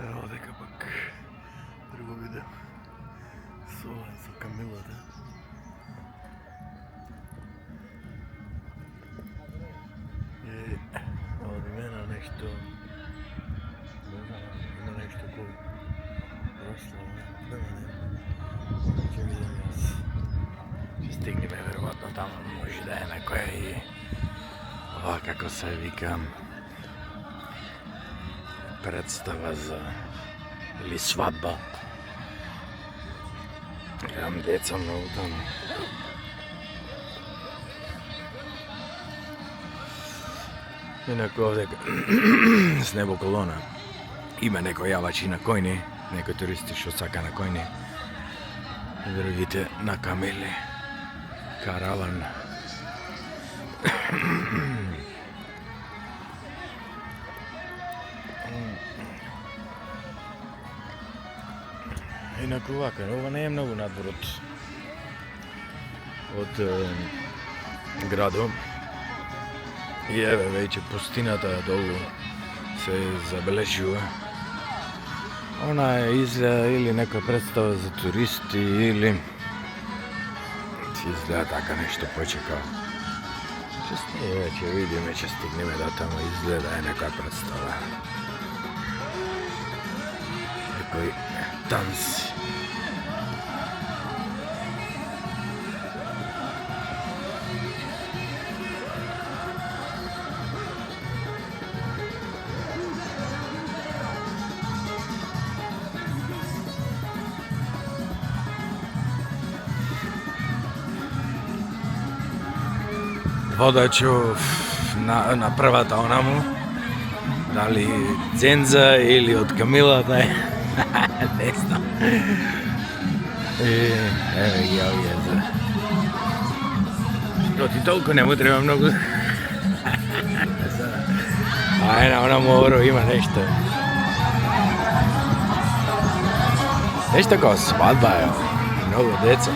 Evo дека пак друго видео со Камилата. И од имена нешто, не знам, има нешто кој прослава, ќе видим јас. Ќе стигнеме веројатно таму, може да е некоја и ова како се викам представа за или свадба. Гледам деца многу таму. Инаку овде с небо колона има некои јавачи на којни, некои туристи што сака на којни, другите на камели, караван. Инаку вака, ова не е многу надвор од градот. И еве веќе пустината долу се забележува. Она е изгледа или некоја представа за туристи или изгледа така нешто почекао. Ќе видиме, ќе стигнеме до таму, изгледа е некоја представа. Некој танци. Водачу на првата онаму, дали Дзенза или од Камилата, не знам. Еве ги овие за... Што ти толку не му треба многу? На онаму оро има нешто. Нешто како свадба, многу деца.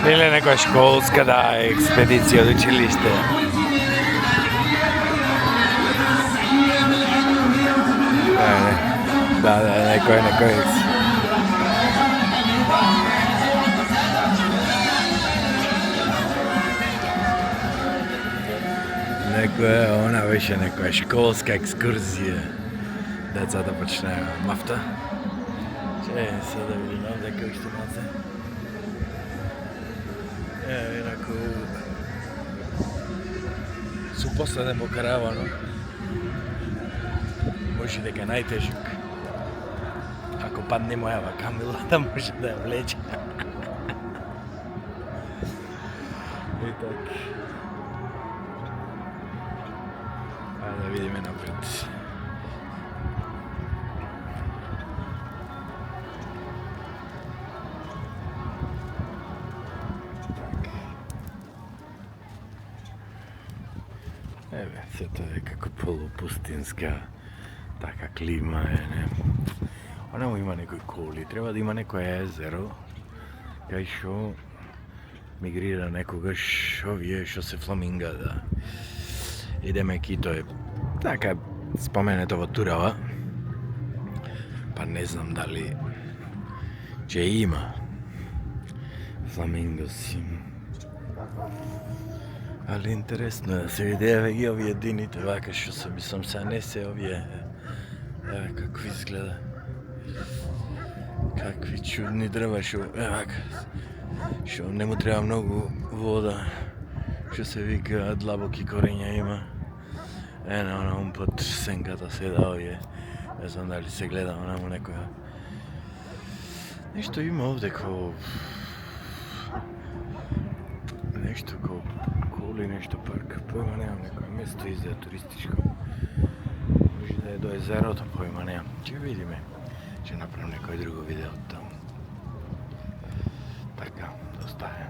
Или некоја школска, да, експедиција од училиште. Да, некој. Она беше некоја школска екскурзија. Децата почнеа мафта. Сега да видим дека уште малце. Инаку су последен по каравано. Може дека најтежок. Ако падне мојава Камила, да може да ја влече. И так. Да видиме напред. Еве, сето е како полупустинска така клима е, не. Онаму има некои коли, треба да има некој езеро, кај шо мигрира некогаш овие што се фламинга, да. Идеме кито е така споменето во турава, па не знам дали ќе има фламингоси. Али интересно е да се види, еве ги овие дините, вака што се мислам се не се овие, еве како изгледа. Какви чудни дрва што, вака, што не му треба многу вода, што се вика длабоки корења има. На онаму под сенката седа овие, не знам дали се гледа онаму некоја. Нешто има овде ко... Нешто ко... Коли нешто парк, појма немам, некој место изгледа туристичко. Може да е до езерото, појма немам. Ќе видиме. Ќе направам некој друго видео од таму. Така, достаја.